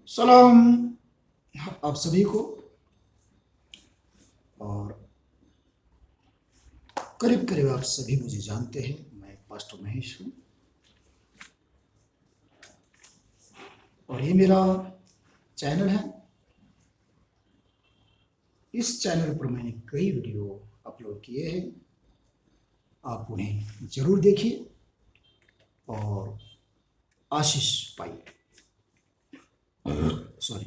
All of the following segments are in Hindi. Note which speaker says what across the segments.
Speaker 1: सलाम आप सभी को। और करीब करीब आप सभी मुझे जानते हैं, मैं पास्टर महेश हूँ और ये मेरा चैनल है। इस चैनल पर मैंने कई वीडियो अपलोड किए हैं, आप उन्हें जरूर देखिए और आशीष पाइए। सॉरी,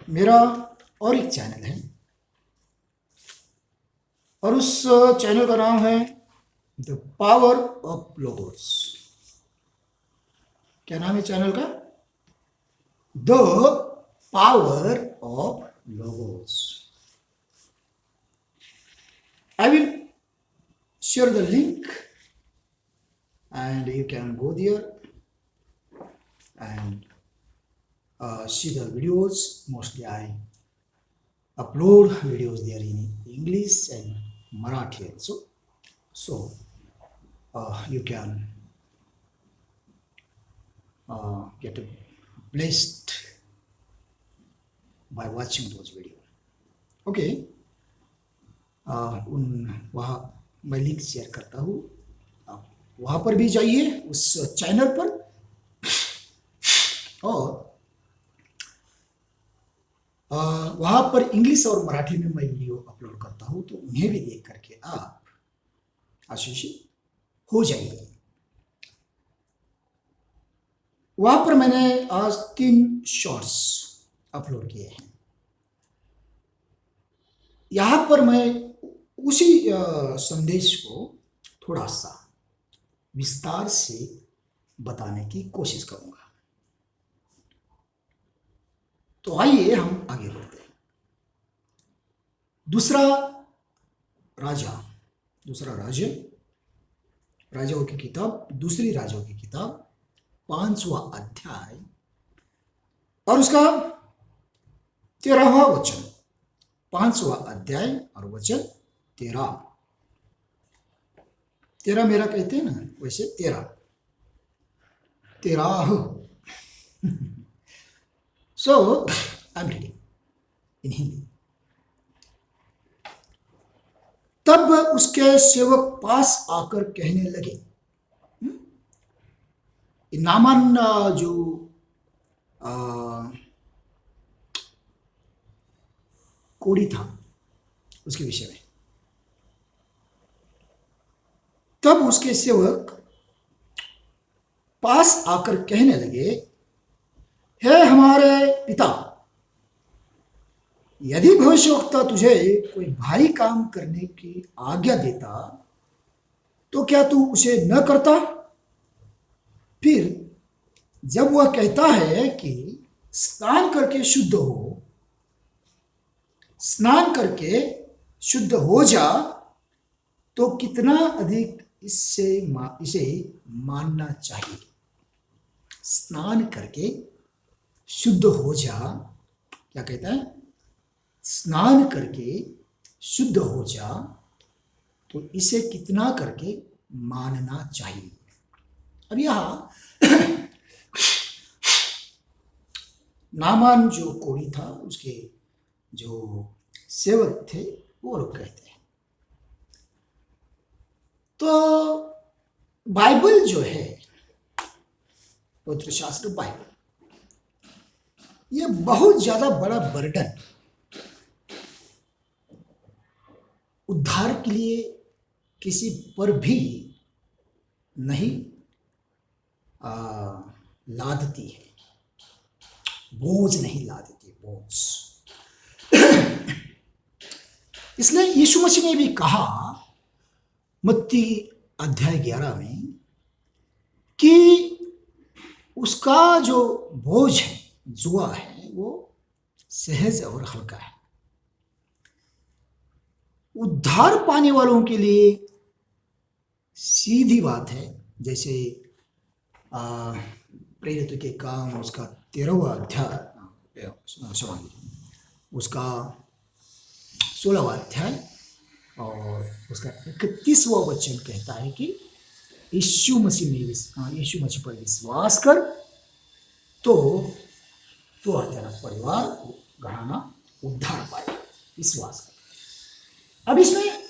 Speaker 1: मेरा और एक चैनल है और उस चैनल का नाम है द पावर ऑफ लोगोस। क्या नाम है चैनल का? The power of logos. I will share the link and you can go there and see the videos. Mostly I upload videos there in English and Marathi also. So you can get blessed by watching those videos. Okay. वहाँ मैं लिंक शेयर करता हूँ, आप वहाँ पर भी जाइए उस चैनल पर और वहाँ पर इंग्लिश और मराठी में मैं वीडियो अपलोड करता हूँ, तो उन्हें भी देख करके आप आशीषित हो जाएंगे। वहाँ पर मैंने आज 3 शॉर्ट्स अपलोड किए हैं। यहाँ पर मैं उसी संदेश को थोड़ा सा विस्तार से बताने की कोशिश करूंगा। तो आइए हम आगे बढ़ते हैं। दूसरा राज्य, राजाओं की किताब, दूसरी राजाओं की किताब 5वां अध्याय और उसका 13वां वचन। 5वां अध्याय और वचन 13 मेरा कहते हैं ना, वैसे 13 So I'm reading in Hindi. तब उसके सेवक पास आकर कहने लगे, नामान जो कोढ़ी था उसके विषय में। तब उसके सेवक पास आकर कहने लगे, हे हमारे पिता, यदि भविष्यवक्ता तुझे कोई भारी काम करने की आज्ञा देता तो क्या तू उसे न करता? फिर जब वह कहता है कि स्नान करके शुद्ध हो जा, तो कितना अधिक इसे मानना चाहिए। स्नान करके शुद्ध हो जा, क्या कहता है? स्नान करके शुद्ध हो जा, तो इसे कितना करके मानना चाहिए। अब यहां नामान जो कोढ़ी था, उसके जो सेवक थे, वो लोग कहते हैं। तो बाइबल जो है, पवित्र शास्त्र बाइबल, ये बहुत ज्यादा बड़ा बर्डन उद्धार के लिए किसी पर भी नहीं लादती है, बोझ नहीं लादती, बोझ। इसलिए यीशु मसीह ने भी कहा मत्ती अध्याय 11 में कि उसका जो बोझ है, जुआ है, वो सहज और हल्का है। उद्धार पाने वालों के लिए सीधी बात है। जैसे प्रेरित के काम उसका 13वां अध्याय, उसका 16वां अध्याय और उसका 31वां वचन कहता है कि यीशु मसीह पर विश्वास कर तो तो तेरा परिवार घराना उद्धार पाएगा। विश्वास कर। अब इसमें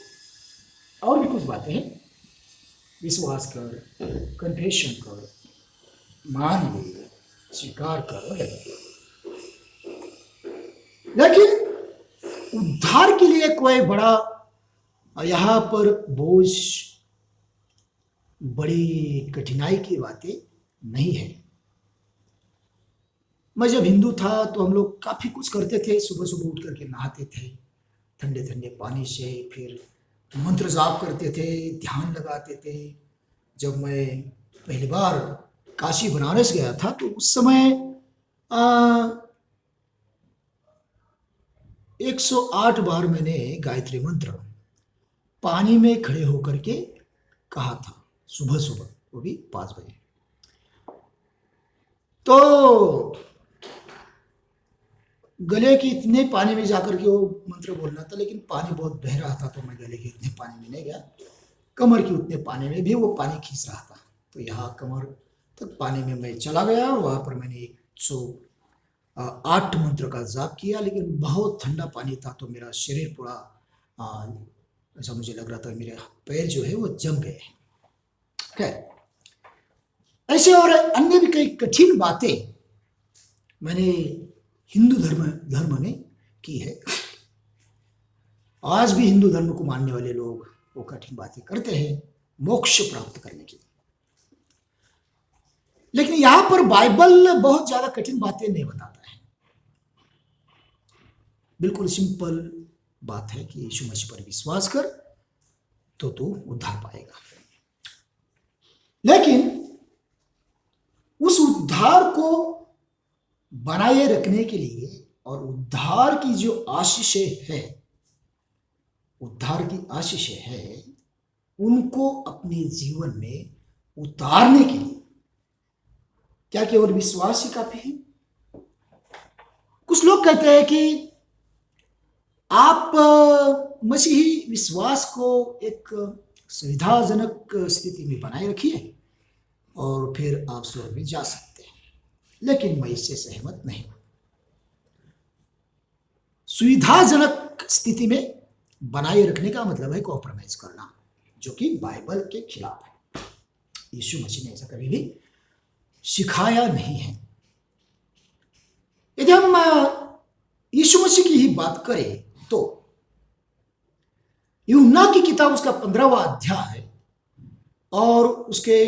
Speaker 1: और भी कुछ बातें हैं। विश्वास कर, कन्फेशन कर, मान ले, स्वीकार कर वगैरह। लेकिन उद्धार के लिए कोई बड़ा यहाँ पर बोझ, बड़ी कठिनाई की बातें नहीं है। मैं जब हिंदू था तो हम लोग काफ़ी कुछ करते थे। सुबह सुबह उठ करके नहाते थे ठंडे ठंडे पानी से, फिर मंत्र जाप करते थे, ध्यान लगाते थे। जब मैं पहली बार काशी बनारस गया था तो उस समय 108 बार मैंने गायत्री मंत्र पानी में खड़े होकर के कहा था, सुबह सुबह, वो भी 5 बजे। तो गले के इतने पानी में जाकर के वो मंत्र बोलना था, लेकिन पानी बहुत बह रहा था तो मैं गले के इतने पानी में नहीं गया। कमर के उतने पानी में भी वो पानी खींच रहा था, तो यहाँ कमर तक पानी में मैं चला गया और वहाँ पर मैंने 108 मंत्र का जाप किया। लेकिन बहुत ठंडा पानी था तो मेरा शरीर पूरा ऐसा मुझे लग रहा था, मेरे पैर जो है वो जम गए। खैर, ऐसे और अन्य भी कई कठिन बातें मैंने हिंदू धर्म में की है। आज भी हिंदू धर्म को मानने वाले लोग वो कठिन बातें करते हैं मोक्ष प्राप्त करने के लिए। लेकिन यहां पर बाइबल बहुत ज्यादा कठिन बातें नहीं बताता है। बिल्कुल सिंपल बात है कि यीशु मसीह पर विश्वास कर तो तू उद्धार पाएगा। लेकिन उस उद्धार को बनाए रखने के लिए और उद्धार की जो आशीषें है, उद्धार की आशीषें है, उनको अपने जीवन में उतारने के लिए क्या केवल विश्वास ही काफी है? कुछ लोग कहते हैं कि आप मसीही विश्वास को एक सुविधाजनक स्थिति में बनाए रखिए और फिर आप स्वर्ग में जा सकते हैं। लेकिन मैं इससे सहमत नहीं। सुविधाजनक स्थिति में बनाए रखने का मतलब है कॉम्प्रोमाइज करना, जो कि बाइबल के खिलाफ है। यीशु मसीह ने ऐसा कभी भी सिखाया नहीं है। यदि हम यीशु मसीह की ही बात करें तो यूहन्ना की किताब उसका 15वां अध्याय और उसके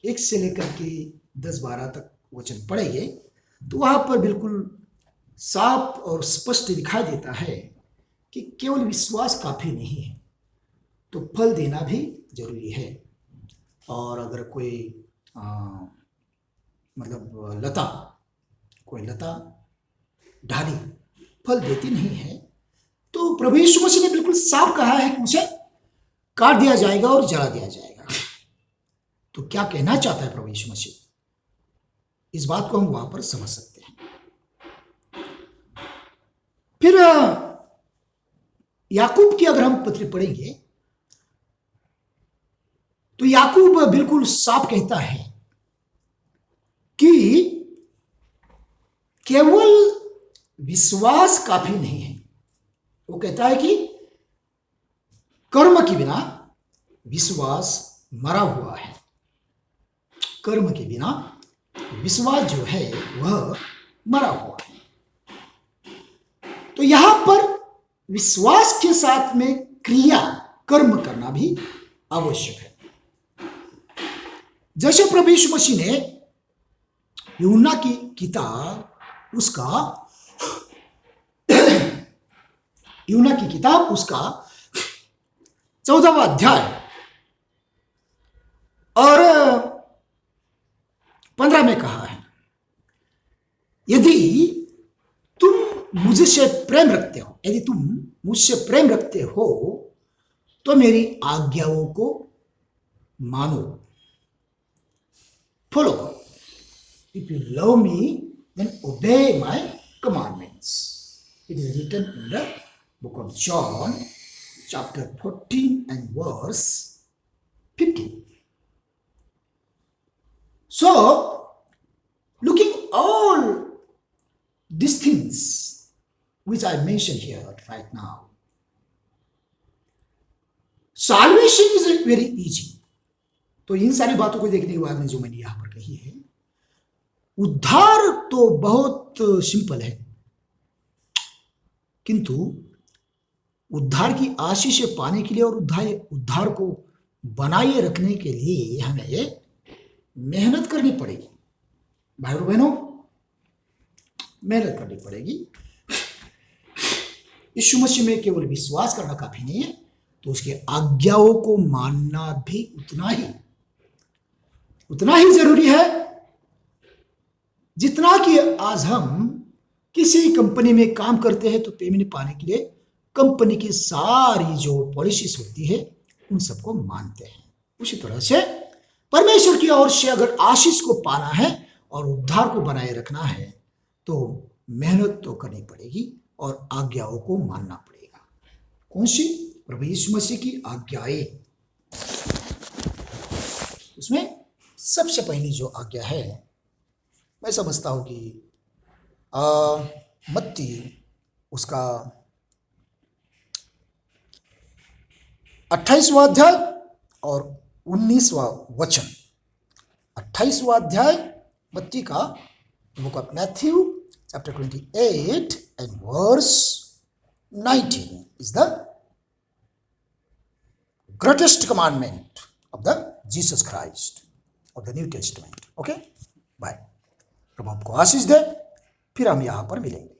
Speaker 1: 1 से लेकर के 10-12 तक वचन पढ़ेंगे तो वहां पर बिल्कुल साफ और स्पष्ट दिखाई देता है कि केवल विश्वास काफी नहीं है, तो फल देना भी जरूरी है। और अगर कोई मतलब कोई लता ढाली फल देती नहीं है तो प्रभु यीशु मसीह ने बिल्कुल साफ कहा है कि उसे काट दिया जाएगा और जला दिया जाएगा। तो क्या कहना चाहता है प्रभु यीशु मसीह, इस बात को हम वहां पर समझ सकते हैं। फिर याकूब की अगर हम पत्री पढ़ेंगे तो याकूब बिल्कुल साफ कहता है कि केवल विश्वास काफी नहीं है। वो कहता है कि कर्म के बिना विश्वास मरा हुआ है। कर्म के बिना विश्वास जो है वह मरा हुआ है। तो यहां पर विश्वास के साथ में क्रिया कर्म करना भी आवश्यक है। जैसे प्रभु यीशु मसीह ने यूहन्ना की किताब उसका 14वां अध्याय और 15 में कहा है, यदि तुम मुझसे प्रेम रखते हो तो मेरी आज्ञाओं को मानो, फॉलो करो। If you love me, then obey my commandments. It is written in the book of John, chapter 14 and verse 15. So, looking all these things which I mentioned here right now. Salvation is very easy. तो इन सारी बातों को देखने के बाद में जो मैंने यहां पर कही है, उद्धार तो बहुत सिंपल है, किंतु उद्धार की आशीष पाने के लिए और उद्धार को बनाए रखने के लिए हमें मेहनत करनी पड़ेगी। भाइयों बहनों, मेहनत करनी पड़ेगी। यीशु मसीह में केवल विश्वास करना काफी नहीं है, तो उसके आज्ञाओं को मानना भी उतना ही जरूरी है जितना कि आज हम किसी कंपनी में काम करते हैं तो पेमेंट पाने के लिए कंपनी की सारी जो पॉलिसीज होती है उन सबको मानते हैं। उसी तरह से परमेश्वर की ओर से अगर आशीष को पाना है और उद्धार को बनाए रखना है तो मेहनत तो करनी पड़ेगी और आज्ञाओं को मानना पड़ेगा। कौन सी? प्रभु यीशु मसीह की आज्ञाएं। उसमें सबसे पहली जो आज्ञा है, मैं समझता हूं कि मत्ती उसका 28वां अध्याय और 19वां वचन। 28वां अध्याय मत्ती का, book of Matthew chapter 28 and verse 19 is the greatest commandment of the Jesus Christ of the New Testament. Okay, bye. प्रभु आपको आशीष दे। फिर हम यहाँ पर मिलेंगे।